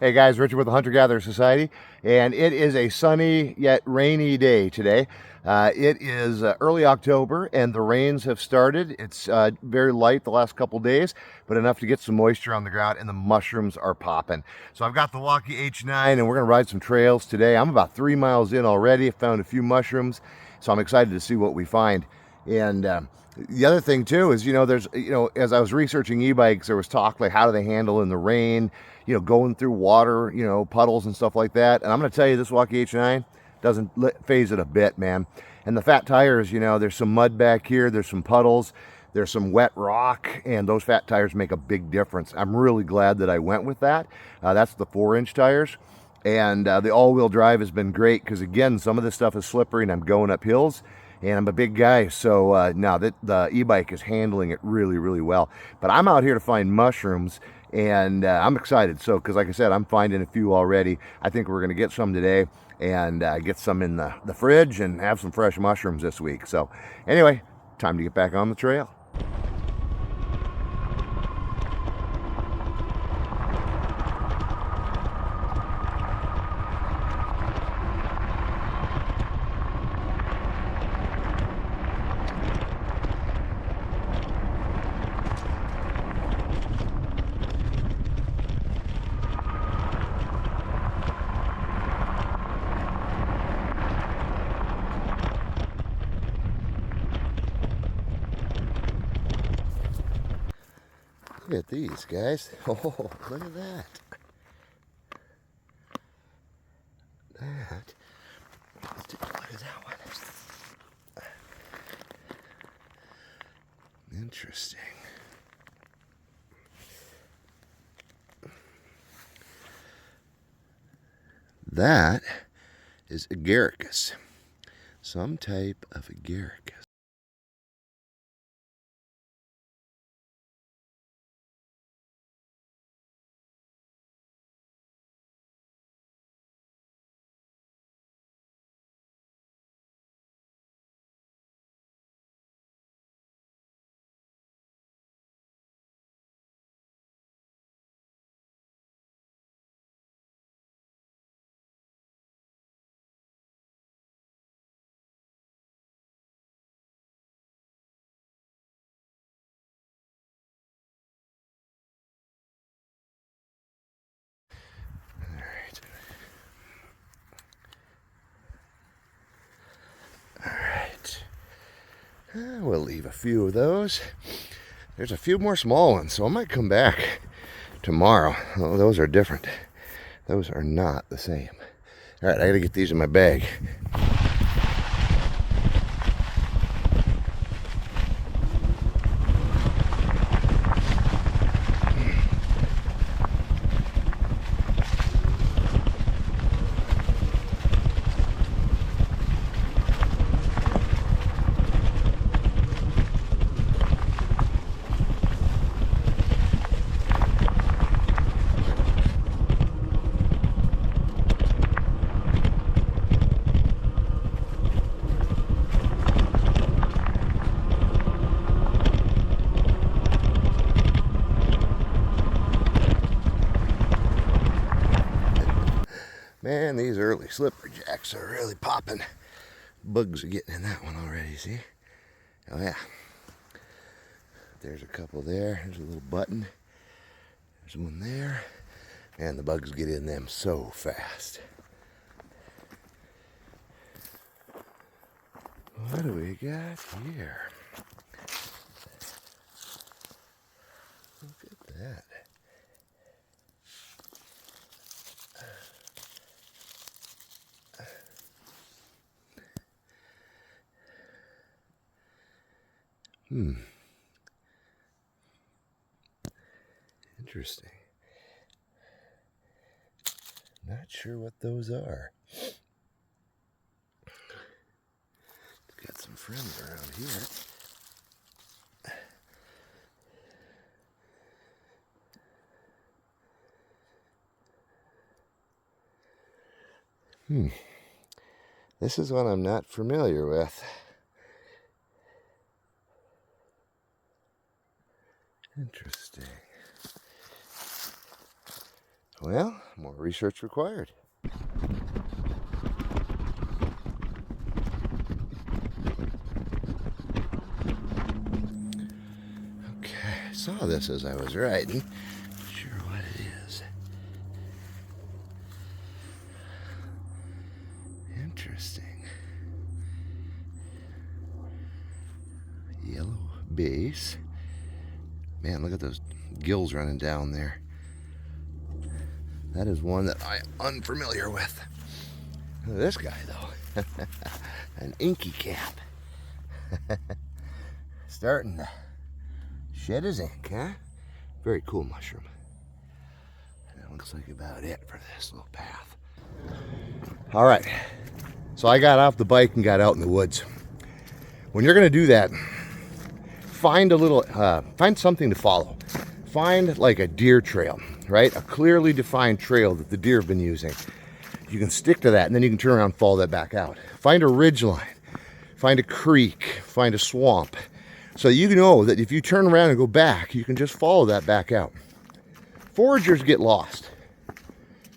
Hey guys, Richard with the Hunter Gatherer Society, and it is a sunny yet rainy day today. It is early October, and the rains have started. It's very light the last couple days, but enough to get some moisture on the ground, and the mushrooms are popping. So I've got the Wallke H9, and we're going to ride some trails today. I'm about 3 miles in already. I found a few mushrooms, so I'm excited to see what we find. And the other thing too is, there's, as I was researching e-bikes, there was talk like how do they handle in the rain, going through water, puddles and stuff like that. And I'm going to tell you, this Wallke H9 doesn't phase it a bit, man. And the fat tires, there's some mud back here, there's some puddles, there's some wet rock, and those fat tires make a big difference. I'm really glad that I went with that. That's the 4-inch tires. And the all-wheel drive has been great because, again, some of this stuff is slippery and I'm going up hills. And I'm a big guy, so now that the e-bike is handling it really, really well. But I'm out here to find mushrooms, and I'm excited. So, because like I said, I'm finding a few already. I think we're going to get some today and get some in the fridge and have some fresh mushrooms this week. So, anyway, time to get back on the trail. Look at these, guys. Oh, look at that. Let's take a look at that one. Interesting. That is agaricus. Some type of agaricus. We'll leave a few of those. There's a few more small ones, so I might come back tomorrow. Oh, those are different. Those are not the same. All right, I gotta get these in my bag. Man, these early slipper jacks are really popping. Bugs are getting in that one already, see? Oh yeah. There's a couple there. There's a little button. There's one there. And the bugs get in them so fast. What do we got here? Look at that. Interesting. Not sure what those are. Got some friends around here. This is one I'm not familiar with. Interesting. Well, more research required. Okay, I saw this as I was riding. Not sure what it is. Interesting. Yellow base. Man, look at those gills running down there. That is one that I am unfamiliar with. Look at this guy, though. An inky cap. Starting to shed his ink, huh? Very cool mushroom. That looks like about it for this little path. All right, so I got off the bike and got out in the woods. When you're gonna do that, find a little, find something to follow. Find like a deer trail, right? A clearly defined trail that the deer have been using. You can stick to that and then you can turn around and follow that back out. Find a ridge line, find a creek, find a swamp. So you know that if you turn around and go back, you can just follow that back out. Foragers get lost.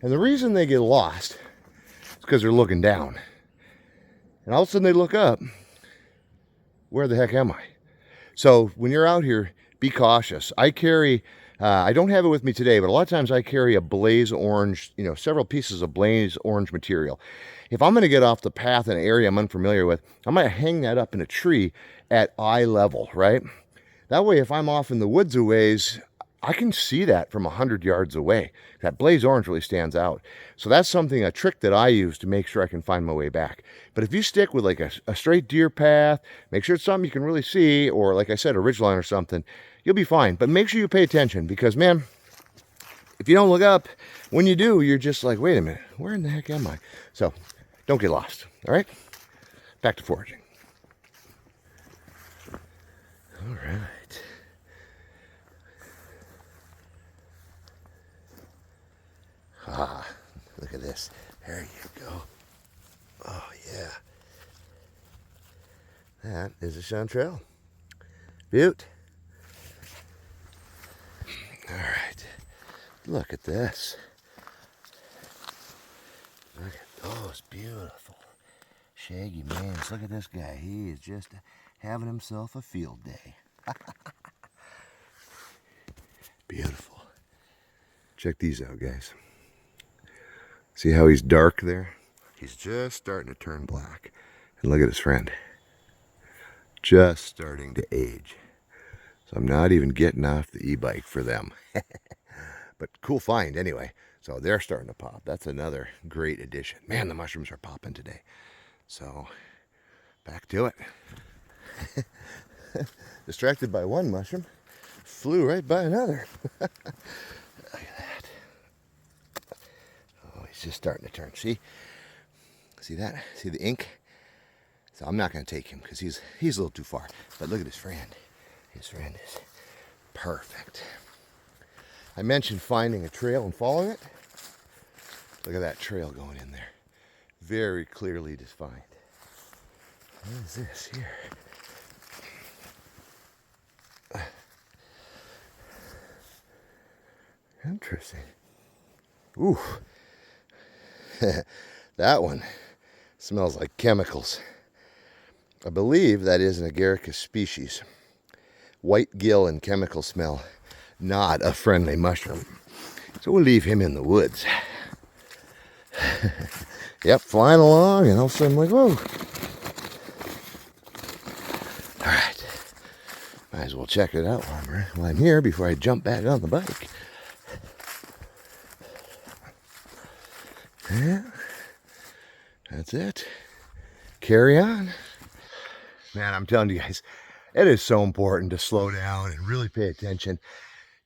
And the reason they get lost is because they're looking down. And all of a sudden they look up, where the heck am I? So when you're out here, be cautious. I carry, I don't have it with me today, but a lot of times I carry a blaze orange, several pieces of blaze orange material. If I'm going to get off the path in an area I'm unfamiliar with, I might hang that up in a tree at eye level, right? That way, if I'm off in the woods a ways, I can see that from 100 yards away. That blaze orange really stands out. So that's a trick that I use to make sure I can find my way back. But if you stick with like a straight deer path, make sure it's something you can really see, or like I said, a ridgeline or something, you'll be fine. But make sure you pay attention because, man, if you don't look up, when you do, you're just like, wait a minute, where in the heck am I? So don't get lost, all right? Back to foraging. All right. Ah, look at this. There you go. Oh, yeah. That is a chanterelle. Beaut. All right. Look at this. Look at those beautiful shaggy manes. Look at this guy. He is just having himself a field day. Beautiful. Check these out, guys. See how he's dark there? He's just starting to turn black. And look at his friend. Just starting to age. So I'm not even getting off the e-bike for them. But cool find anyway. So they're starting to pop. That's another great addition. Man, the mushrooms are popping today. So back to it. Distracted by one mushroom. Flew right by another. Look at that. Oh, he's just starting to turn. See that? See the ink? So I'm not going to take him because he's a little too far. But look at his friend. His friend is perfect. I mentioned finding a trail and following it. Look at that trail going in there. Very clearly defined. What is this here? Interesting. Ooh. That one smells like chemicals. I believe that is an agaricus species. White gill and chemical smell. Not a friendly mushroom. So we'll leave him in the woods. Yep, flying along, and all of a sudden I'm like, whoa. All right. Might as well check it out while I'm here before I jump back on the bike. Yeah, that's it. Carry on. Man, I'm telling you guys, it is so important to slow down and really pay attention.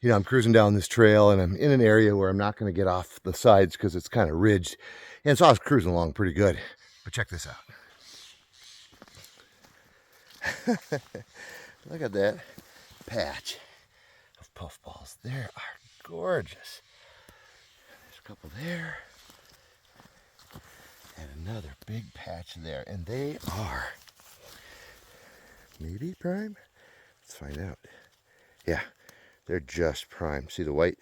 I'm cruising down this trail and I'm in an area where I'm not going to get off the sides because it's kind of ridged. And so I was cruising along pretty good. But check this out. Look at that patch of puffballs. They are gorgeous. There's a couple there. And another big patch there. And they are maybe prime? Let's find out. Yeah, they're just prime. See the white?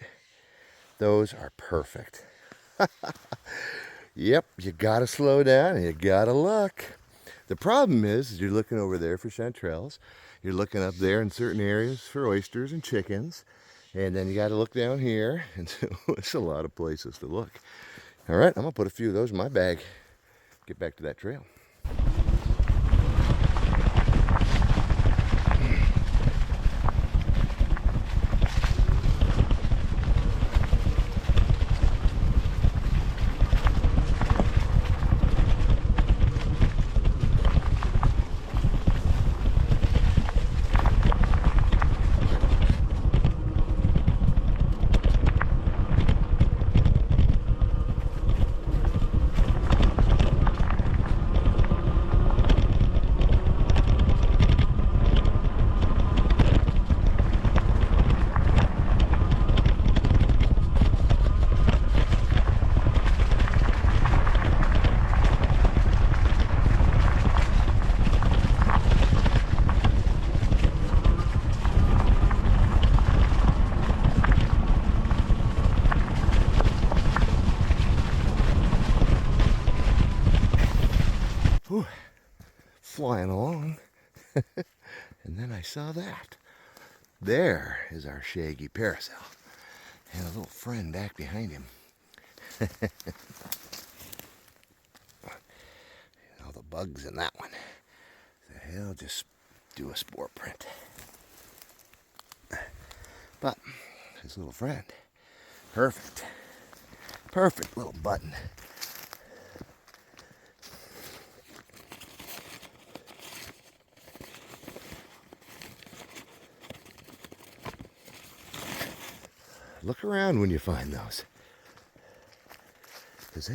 Those are perfect. Yep, you gotta slow down and you gotta look. The problem is you're looking over there for chanterelles. You're looking up there in certain areas for oysters and chickens. And then you gotta look down here. And so it's a lot of places to look. All right, I'm gonna put a few of those in my bag. Get back to that trail. Whew. Flying along. And then I saw that. There is our shaggy parasol. And a little friend back behind him. All the bugs in that one. So he'll just do a spore print. But his little friend, perfect. Perfect little button. Look around when you find those, because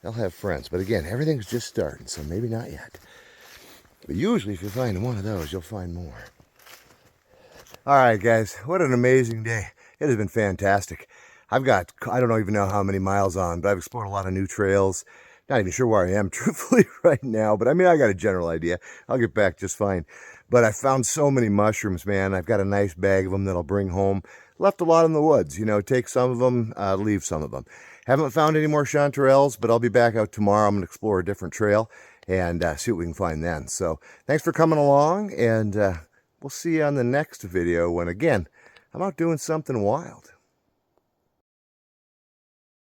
they'll have friends. But again, everything's just starting, so maybe not yet. But usually if you find one of those, you'll find more. All right, guys, what an amazing day. It has been fantastic. I've got, I don't even know how many miles on, but I've explored a lot of new trails. Not even sure where I am, truthfully, right now. But I mean, I got a general idea. I'll get back just fine. But I found so many mushrooms, man. I've got a nice bag of them that I'll bring home. Left a lot in the woods, you know, take some of them, leave some of them. Haven't found any more chanterelles, but I'll be back out tomorrow. I'm going to explore a different trail and see what we can find then. So thanks for coming along, and we'll see you on the next video when, again, I'm out doing something wild.